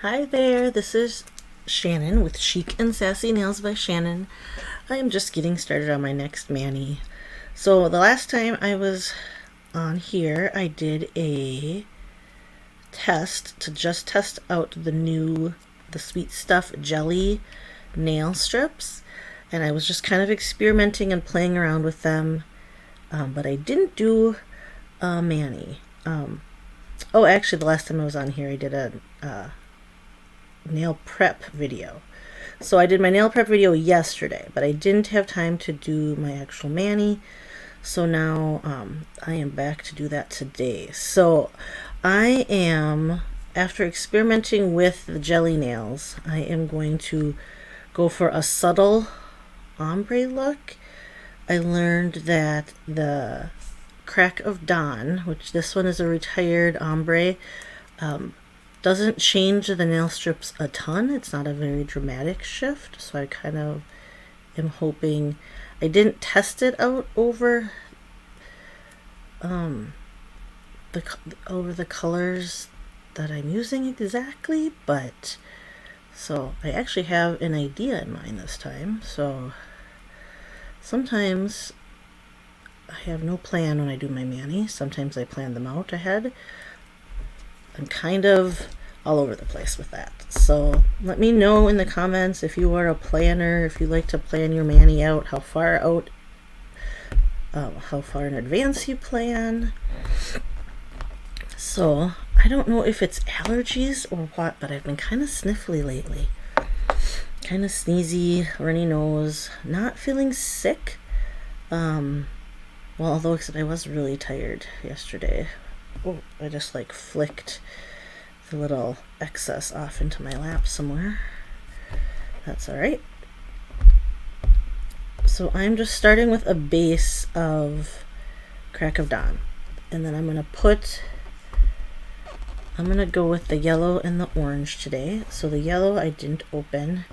Hi there, this is Shannon with Chic and Sassy Nails by Shannon. I am just getting started on my next mani. So the last time I was on here, I did a test to just test out the Sweet Stuff jelly nail strips. And I was just kind of experimenting and playing around with them. But I didn't do a mani. Actually, the last time I was on here, I did a nail prep video. So I did my nail prep video yesterday, but I didn't have time to do my actual mani. So now I am back to do that today. So I am, after experimenting with the jelly nails, I am going to go for a subtle ombre look. I learned that the Crack of Dawn, which this one is a retired ombre, doesn't change the nail strips a ton. It's not a very dramatic shift, so I kind of am hoping. I didn't test it out over the colors that I'm using exactly, but so I actually have an idea in mind this time. So sometimes I have no plan when I do my mani. Sometimes I plan them out ahead. I'm kind of all over the place with that. So let me know in the comments if you are a planner, if you like to plan your mani out, how far in advance you plan. So I don't know if it's allergies or what, but I've been kind of sniffly lately. Kind of sneezy, runny nose, not feeling sick. Although except I was really tired yesterday. Oh, I just flicked the little excess off into my lap somewhere. That's alright. So I'm just starting with a base of Crack of Dawn. And then I'm going to go with the yellow and the orange today. So the yellow I didn't open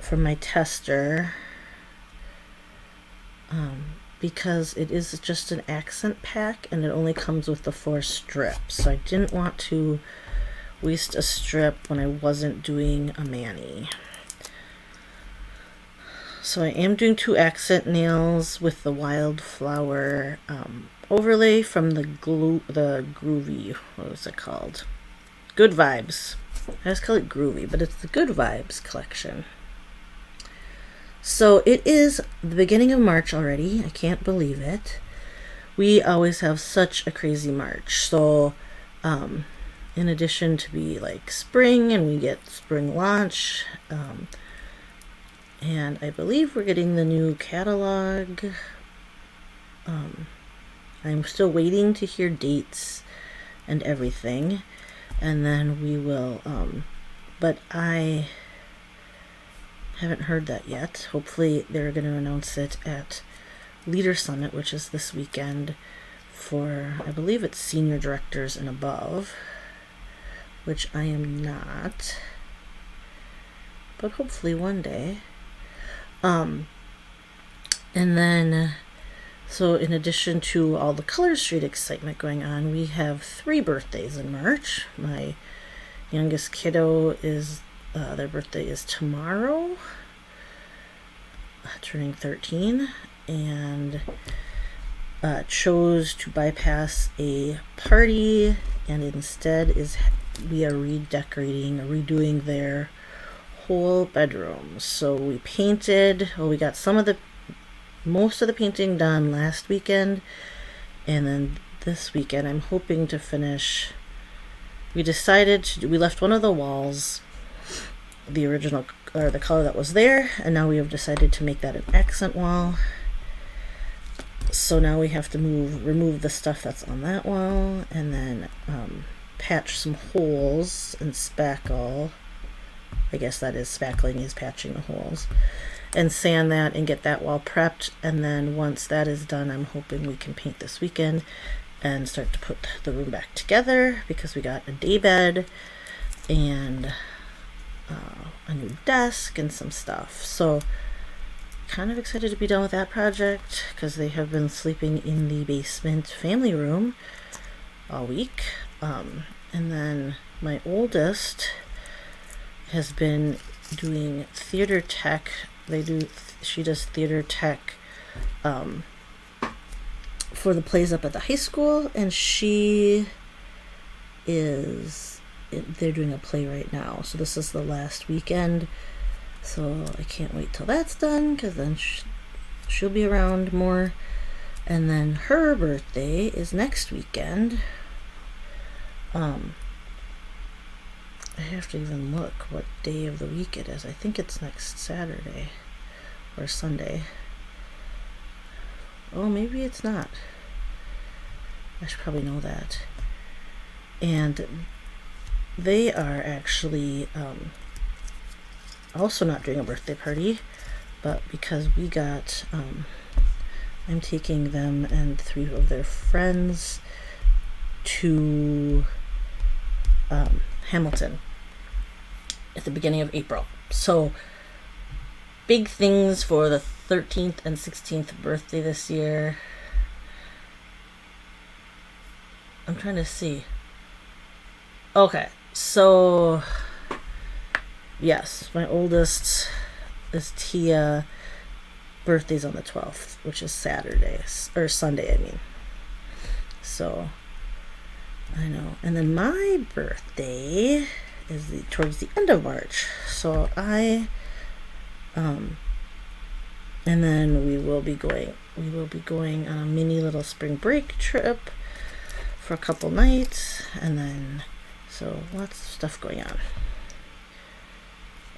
from my tester. Because it is just an accent pack and it only comes with the 4 strips. So I didn't want to waste a strip when I wasn't doing a mani. So I am doing 2 accent nails with the wildflower overlay from the Groovy, what was it called? Good Vibes. I just call it Groovy, but it's the Good Vibes collection. So it is the beginning of March already. I can't believe it. We always have such a crazy March. So in addition to be spring, and we get spring launch, and I believe we're getting the new catalog. I'm still waiting to hear dates and everything, and then we will, but I haven't heard that yet. Hopefully they're going to announce it at Leader Summit, which is this weekend for, I believe it's senior directors and above, which I am not, but hopefully one day. And then, so in addition to all the Color Street excitement going on, we have 3 birthdays in March. My youngest kiddo is their birthday is tomorrow, turning 13, and chose to bypass a party and instead we are redoing their whole bedroom. So we painted, we got most of the painting done last weekend, and then this weekend I'm hoping to finish. We left one of the walls the original, or the color that was there, and now we have decided to make that an accent wall. So now we have to remove the stuff that's on that wall, and then patch some holes and spackle. I guess that is spackling, is patching the holes, and sand that and get that wall prepped. And then once that is done, I'm hoping we can paint this weekend and start to put the room back together, because we got a day bed and a new desk and some stuff. So kind of excited to be done with that project, because they have been sleeping in the basement family room all week. And then my oldest has been doing theater tech. She does theater tech for the plays up at the high school, and they're doing a play right now. So this is the last weekend. So I can't wait till that's done, because then she'll be around more. And then her birthday is next weekend. I have to even look what day of the week it is. I think it's next Saturday or Sunday. Oh, maybe it's not. I should probably know that. And they are actually also not doing a birthday party, but because we got, I'm taking them and 3 of their friends to Hamilton at the beginning of April. So big things for the 13th and 16th birthday this year. I'm trying to see. Okay, so yes, my oldest is Tia. Birthday's on the 12th, which is Saturday, or Sunday, I mean. So I know. And then my birthday is towards the end of March. So and then we will be going on a mini little spring break trip for a couple nights, and then so lots of stuff going on.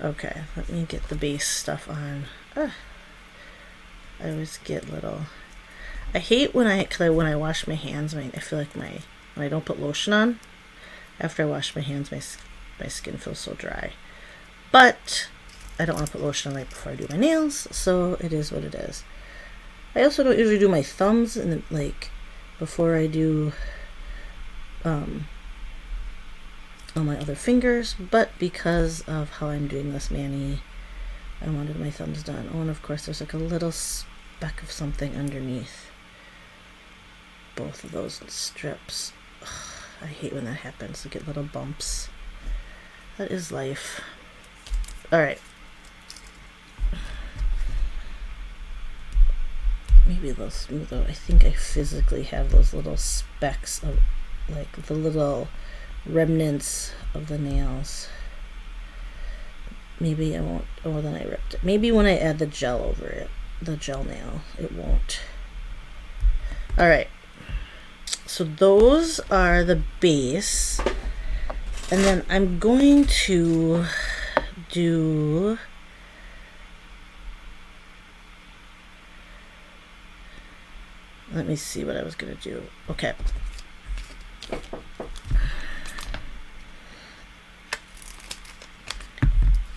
Okay, let me get the base stuff on. I always get little. I hate when I wash my hands. I feel like when I don't put lotion on after I wash my hands, my skin feels so dry. But I don't want to put lotion on right before I do my nails, so it is what it is. I also don't usually do my thumbs and before I do on my other fingers, but because of how I'm doing this mani, I wanted my thumbs done. Oh, and of course there's like a little speck of something underneath both of those strips. Ugh, I hate when that happens. You get little bumps. That is life. Alright. Maybe they'll smooth out. I think I physically have those little specks of the little remnants of the nails. Maybe I won't. Oh, then I ripped it. Maybe when I add the gel over it, the gel nail, it won't. Alright. So those are the base. And then I'm going to do... Let me see what I was going to do. Okay.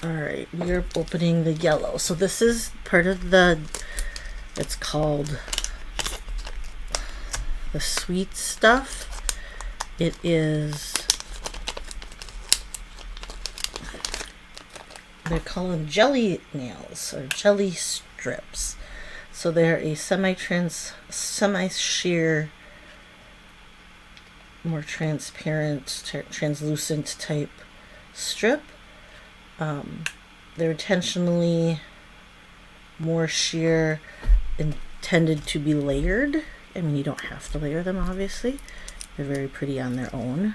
Alright, we are opening the yellow. So this is part of it's called the sweet stuff. It is, they're called jelly nails or jelly strips. So they're a semi-sheer, more transparent, translucent type strip. They're intentionally more sheer, intended to be layered. I mean, you don't have to layer them, obviously. They're very pretty on their own.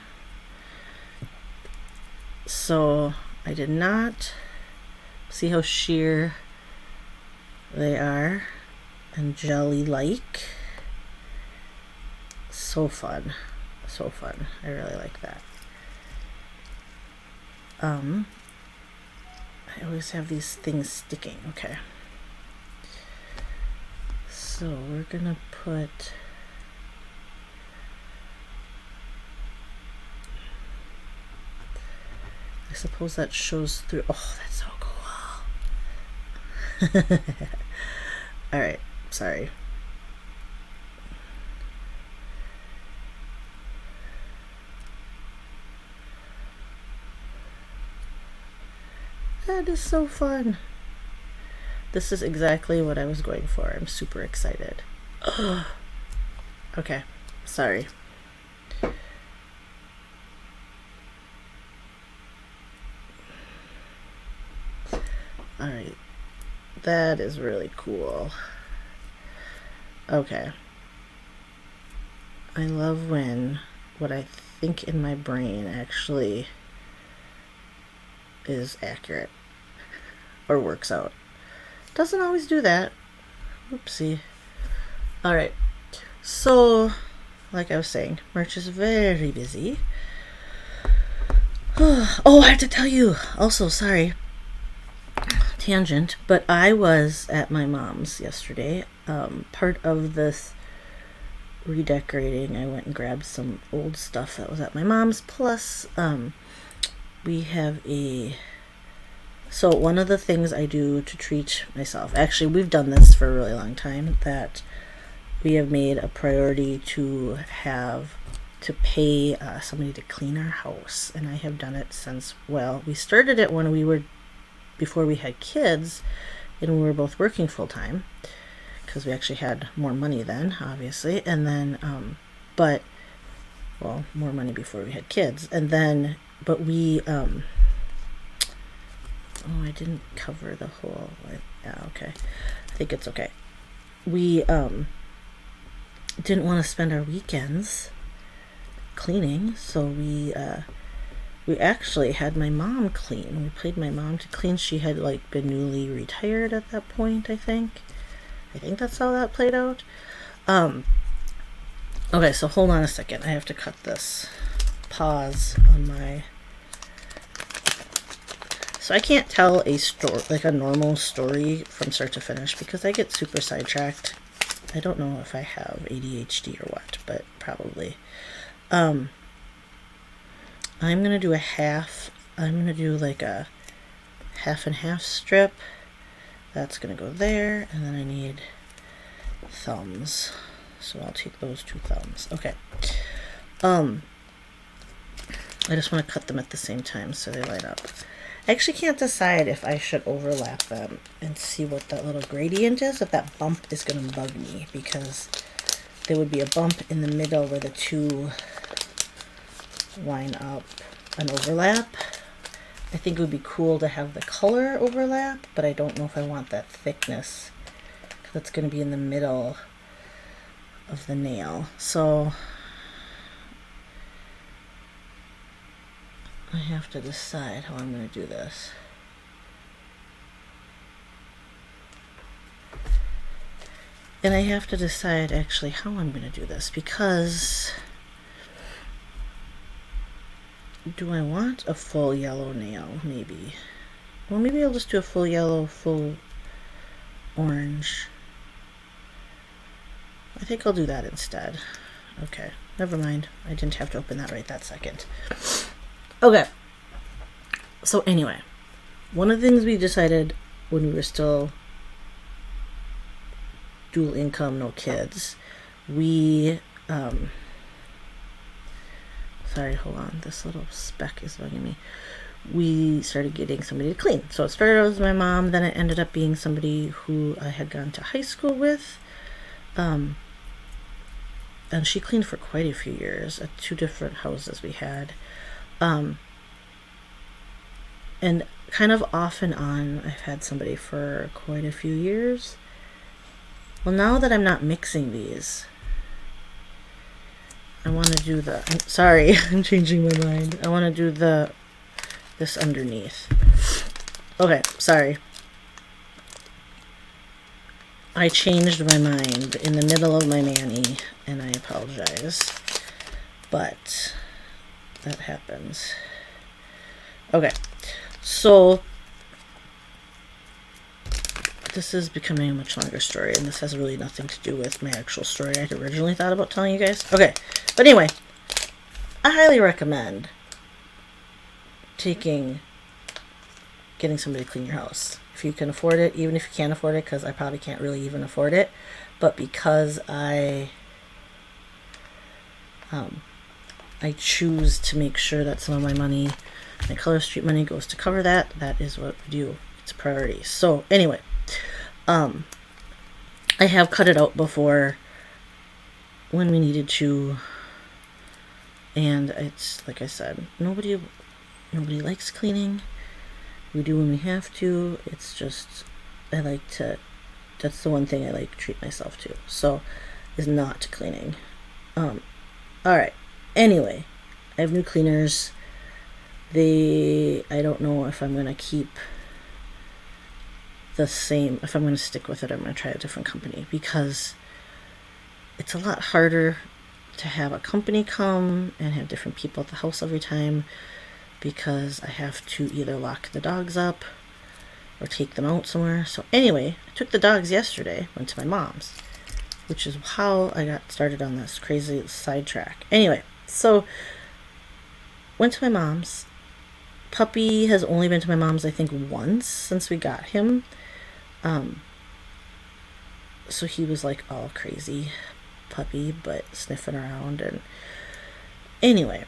So I did not see how sheer they are and jelly-like. So fun. So fun. I really like that. I always have these things sticking. Okay. So we're gonna put... I suppose that shows through. Oh, that's so cool. Alright, sorry. That is so fun. This is exactly what I was going for. I'm super excited. Okay, sorry. That is really cool. Okay. I love when what I think in my brain actually is accurate or works out. Doesn't always do that. Oopsie. Alright. So, like I was saying, merch is very busy. Oh, I have to tell you. Also, sorry. Tangent, but I was at my mom's yesterday. Part of this redecorating, I went and grabbed some old stuff that was at my mom's. Plus, we have so one of the things I do to treat myself, actually we've done this for a really long time, that we have made a priority to pay somebody to clean our house. And I have done it since, well, we started it before we had kids and we were both working full time, because we actually had more money then, obviously. And then, more money before we had kids. And then, but we, I didn't cover the whole, yeah, okay. I think it's okay. We, didn't want to spend our weekends cleaning, so we actually had my mom clean. We paid my mom to clean. She had been newly retired at that point, I think. I think that's how that played out. Okay, so hold on a second. I have to cut this. Pause on my... So I can't tell a story, a normal story from start to finish, because I get super sidetracked. I don't know if I have ADHD or what, but probably. I'm going to do a half. I'm going to do a half and half strip. That's going to go there. And then I need thumbs. So I'll take those 2 thumbs. Okay. I just want to cut them at the same time so they line up. I actually can't decide if I should overlap them and see what that little gradient is, if that bump is going to bug me, because there would be a bump in the middle where the 2 line up and overlap. I think it would be cool to have the color overlap, but I don't know if I want that thickness, because it's going to be in the middle of the nail. So I have to decide how I'm going to do this. And I have to decide actually how I'm going to do this, because do I want a full yellow nail? Maybe. Well, maybe I'll just do a full yellow, full orange. I think I'll do that instead. Okay, never mind. I didn't have to open that right that second. Okay. So anyway, one of the things we decided when we were still dual income, no kids, we, sorry, hold on, this little speck is bugging me. We started getting somebody to clean. So it started out with my mom, then it ended up being somebody who I had gone to high school with. And she cleaned for quite a few years at 2 different houses we had. And kind of off and on, I've had somebody for quite a few years. Well, now that I'm not mixing these, I want to do sorry, I'm changing my mind. I want to do this underneath. Okay, sorry. I changed my mind in the middle of my mani, and I apologize. But that happens. Okay, so this is becoming a much longer story, and this has really nothing to do with my actual story I had originally thought about telling you guys. Okay, but anyway, I highly recommend getting somebody to clean your house. If you can afford it, even if you can't afford it, because I probably can't really even afford it, but because I choose to make sure that some of my money, my Color Street money, goes to cover that. That is what we do. It's a priority. So anyway, I have cut it out before when we needed to, and it's like I said, nobody likes cleaning. We do when we have to. It's just I like to, that's the one thing I like to treat myself to. So, is not cleaning. Alright. Anyway, I have new cleaners. I don't know if I'm going to keep the same, if I'm going to stick with it, I'm going to try a different company, because it's a lot harder to have a company come and have different people at the house every time, because I have to either lock the dogs up or take them out somewhere. So anyway, I took the dogs yesterday, went to my mom's, which is how I got started on this crazy sidetrack. Anyway, so went to my mom's. Puppy has only been to my mom's, I think, once since we got him. So he was like all crazy puppy, but sniffing around. And anyway,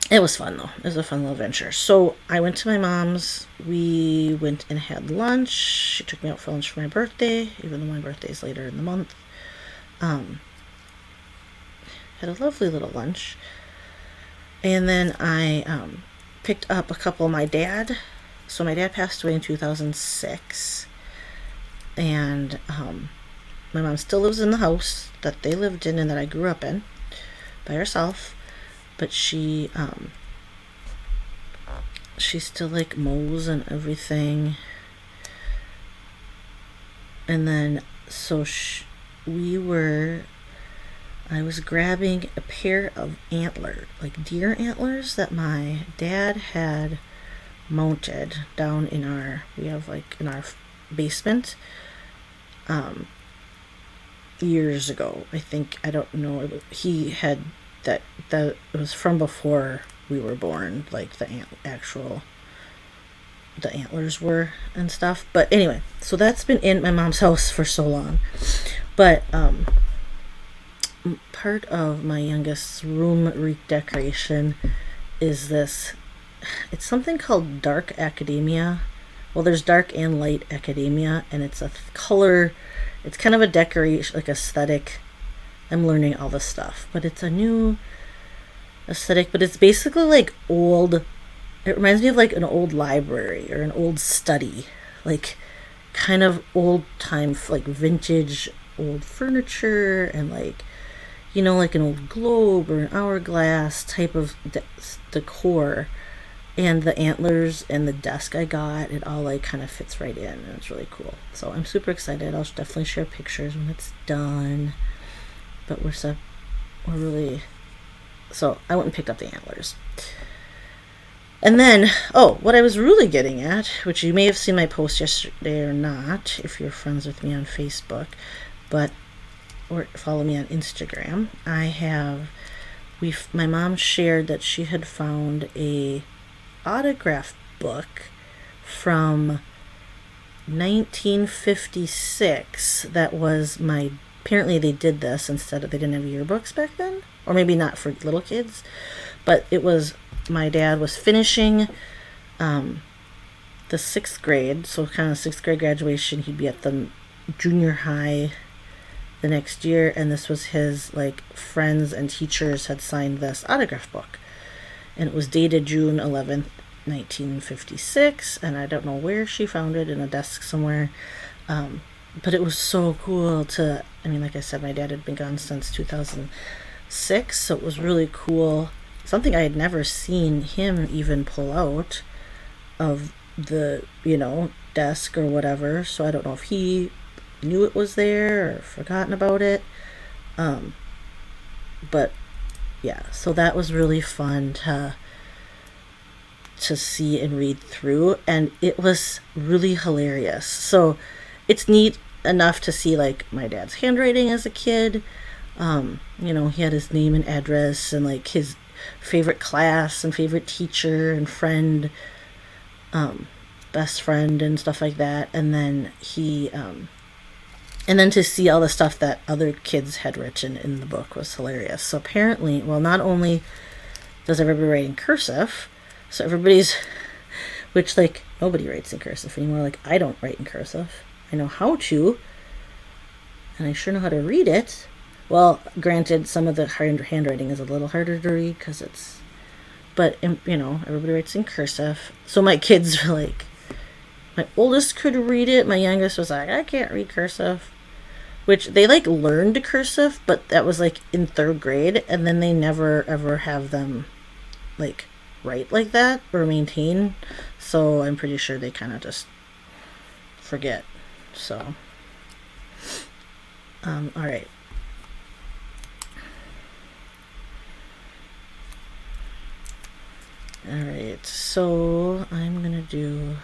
it was fun though. It was a fun little adventure. So I went to my mom's. We went and had lunch. She took me out for lunch for my birthday, even though my birthday's later in the month. Had a lovely little lunch. And then I picked up a couple of my dad. So my dad passed away in 2006. And my mom still lives in the house that they lived in and that I grew up in by herself. But she still like mows and everything. And then so I was grabbing a pair of deer antlers that my dad had mounted down in our basement years ago. I think, I don't know, he had that it was from before we were born, like the antlers were and stuff. But anyway, so that's been in my mom's house for so long. But part of my youngest's room redecoration is this. It's something called dark academia. Well, there's dark and light academia, and it's a color. It's kind of a decoration, like aesthetic. I'm learning all this stuff, but it's a new aesthetic. But it's basically like old. It reminds me of like an old library or an old study, like kind of old time, like vintage old furniture, and like, you know, like an old globe or an hourglass type of decor. And the antlers and the desk I got, it all like kind of fits right in, and it's really cool. So I'm super excited. I'll definitely share pictures when it's done. But so I went and picked up the antlers. And then, what I was really getting at, which you may have seen my post yesterday or not, if you're friends with me on Facebook, or follow me on Instagram, my mom shared that she had found a autograph book from 1956 that was apparently they did this instead of, they didn't have yearbooks back then, or maybe not for little kids, but it was, my dad was finishing the 6th grade, so kind of 6th grade graduation. He'd be at the junior high the next year, and this was his, like, friends and teachers had signed this autograph book, and it was dated June 11th, 1956, and I don't know where she found it, in a desk somewhere, but it was so cool like I said, my dad had been gone since 2006, so it was really cool, something I had never seen him even pull out of the, desk or whatever, so I don't know if he knew it was there or forgotten about it, but yeah, so that was really fun to see and read through, and it was really hilarious. So it's neat enough to see like my dad's handwriting as a kid. He had his name and address and like his favorite class and favorite teacher and friend, best friend and stuff like that. And then and then to see all the stuff that other kids had written in the book was hilarious. So apparently, not only does everybody write in cursive, so which like nobody writes in cursive anymore. Like I don't write in cursive. I know how to, and I sure know how to read it. Well, granted, some of the handwriting is a little harder to read because everybody writes in cursive. So my kids were like, My oldest could read it. My youngest was like, I can't read cursive. Which they like learned cursive, but that was like in third grade, and then they never ever have them like write like that or maintain. So I'm pretty sure they kind of just forget. So, all right. Alright, so I'm gonna do...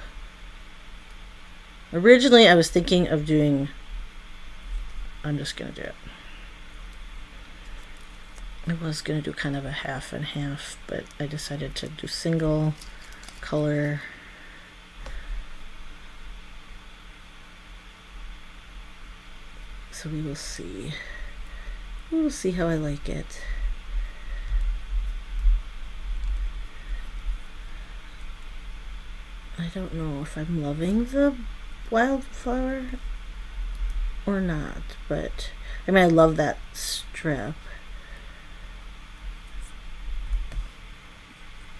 Originally I was thinking of doing... I'm just gonna do it. I was gonna do kind of a half and half, but I decided to do single color. So we will see. We will see how I like it. I don't know if I'm loving the wildflower or not, but I mean, I love that strip.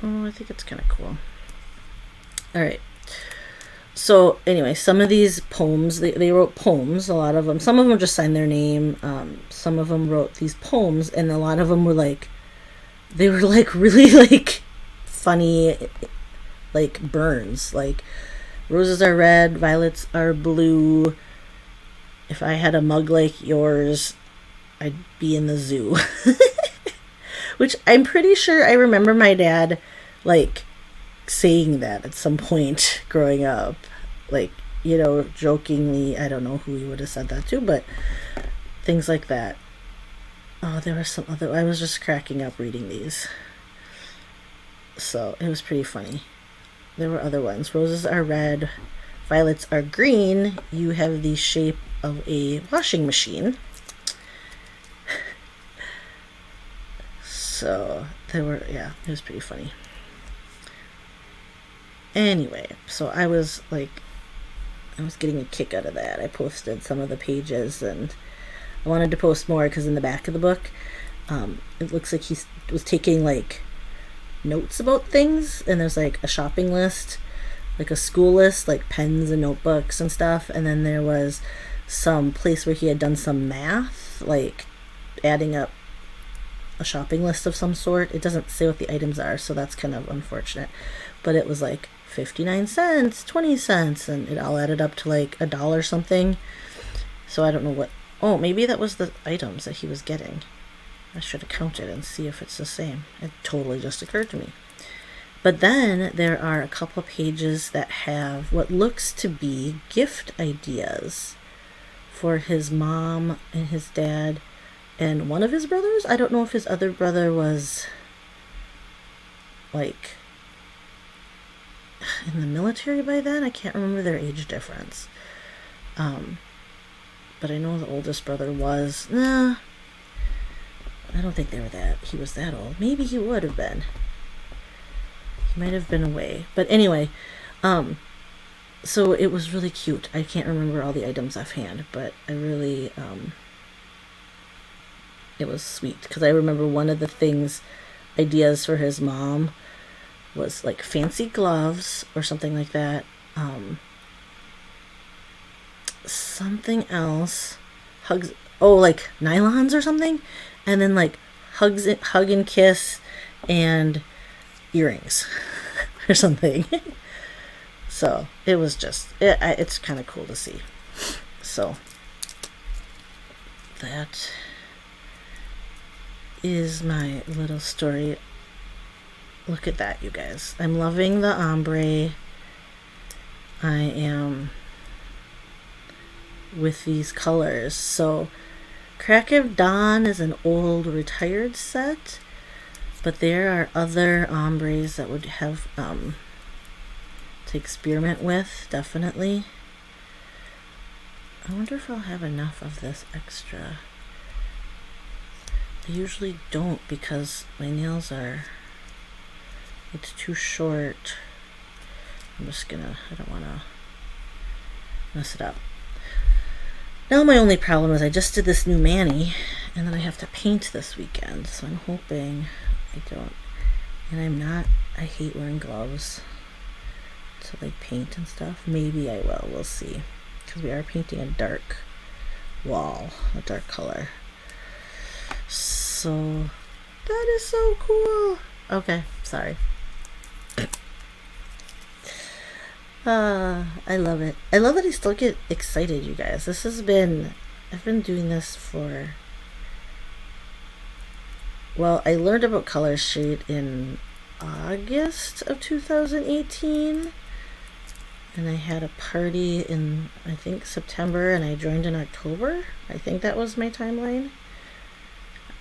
Oh, I think it's kind of cool. All right. So anyway, some of these poems, they wrote poems, a lot of them. Some of them just signed their name. Some of them wrote these poems, and a lot of them were like, they were like really like funny, like burns. Like, roses are red, violets are blue. If I had a mug like yours, I'd be in the zoo. Which I'm pretty sure I remember my dad like saying that at some point growing up. Like, you know, jokingly. I don't know who he would have said that to, but things like that. Oh, there was some other... I was just cracking up reading these. So, it was pretty funny. There were other ones. Roses are red, violets are green. You have the shape of a washing machine. So, there were... Yeah, it was pretty funny. Anyway, so I was getting a kick out of that. I posted some of the pages, and I wanted to post more because in the back of the book, it looks like he was taking like notes about things, and there's like a shopping list, like a school list, like pens and notebooks and stuff, and then there was some place where he had done some math, like adding up a shopping list of some sort. It doesn't say what the items are, so that's kind of unfortunate, but it was like 59 cents, 20 cents, and it all added up to like $1 something. So I don't know what... Oh, maybe that was the items that he was getting. I should have counted and see if it's the same. It totally just occurred to me. But then there are a couple of pages that have what looks to be gift ideas for his mom and his dad and one of his brothers. I don't know if his other brother was like in the military by then. I can't remember their age difference. But I know the oldest brother was. Nah, I don't think he was that old. Maybe he would have been. He might have been away. But anyway, so it was really cute. I can't remember all the items offhand, but I really, it was sweet. Because I remember one of the ideas for his mom was like fancy gloves or something like that. Something else. Hugs. Oh, like nylons or something. And then like hug and kiss and earrings or something. So it was just, it's kind of cool to see. So that is my little story. Look at that, you guys. I'm loving the ombre. I am with these colors. So Crack of Dawn is an old retired set, but there are other ombres that would have to experiment with, definitely. I wonder if I'll have enough of this extra. I usually don't because my nails it's too short. I don't want to mess it up. Now my only problem is I just did this new mani, and then I have to paint this weekend, so I'm hoping I don't. And I hate wearing gloves. So to like paint and stuff. Maybe I will. We'll see. Because we are painting a dark wall, a dark color. So that is so cool. Okay, sorry. I love it. I love that I still get excited, you guys. I've been doing this for, well, I learned about color shade in August of 2018. And I had a party in, I think, September, and I joined in October. I think that was my timeline.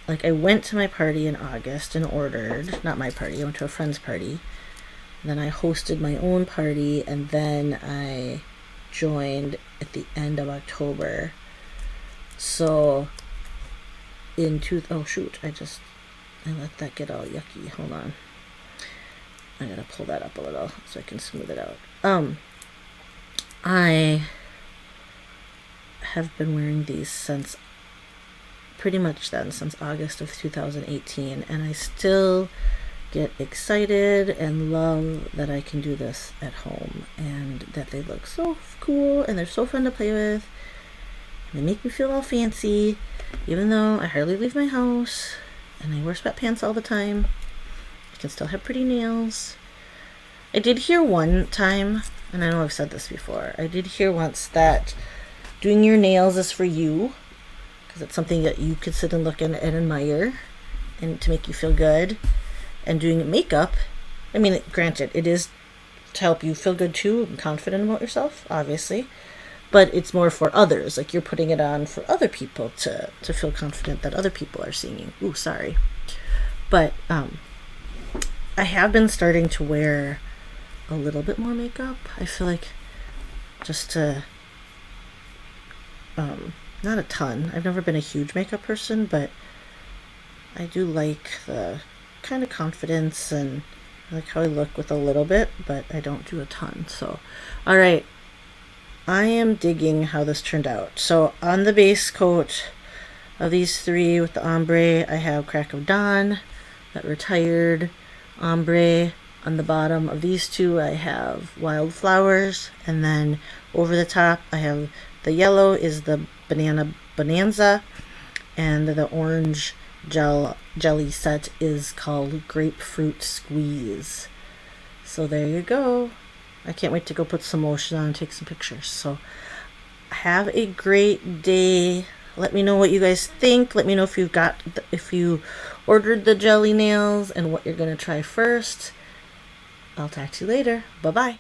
Like, I went to my party in August and ordered, not my party, I went to a friend's party. Then I hosted my own party, and then I joined at the end of October. So, oh shoot, I let that get all yucky. Hold on. I gotta pull that up a little so I can smooth it out. I have been wearing these since August of 2018, and I still get excited and love that I can do this at home, and that they look so cool and they're so fun to play with. And they make me feel all fancy, even though I hardly leave my house and I wear sweatpants all the time. I can still have pretty nails. I did hear one time, and I know I've said this before, I did hear once that doing your nails is for you, because it's something that you could sit and look and admire and to make you feel good. And doing makeup, I mean, granted, it is to help you feel good too and confident about yourself, obviously, but it's more for others. Like, you're putting it on for other people to feel confident that other people are seeing you. Ooh, sorry. But I have been starting to wear a little bit more makeup. I feel like just to, not a ton. I've never been a huge makeup person, but I do like the kind of confidence, and I like how I look with a little bit, but I don't do a ton. So, all right, I am digging how this turned out. So on the base coat of these three with the ombre, I have Crack of Dawn, that retired ombre. On the bottom of these two, I have Wildflowers, and then over the top, I have the yellow is the Banana Bonanza, and the orange jelly set is called Grapefruit Squeeze. So there you go. I can't wait to go put some lotion on and take some pictures. So have a great day. Let me know what you guys think. Let me know if you ordered the jelly nails and what you're gonna try first. I'll talk to you later. Bye bye.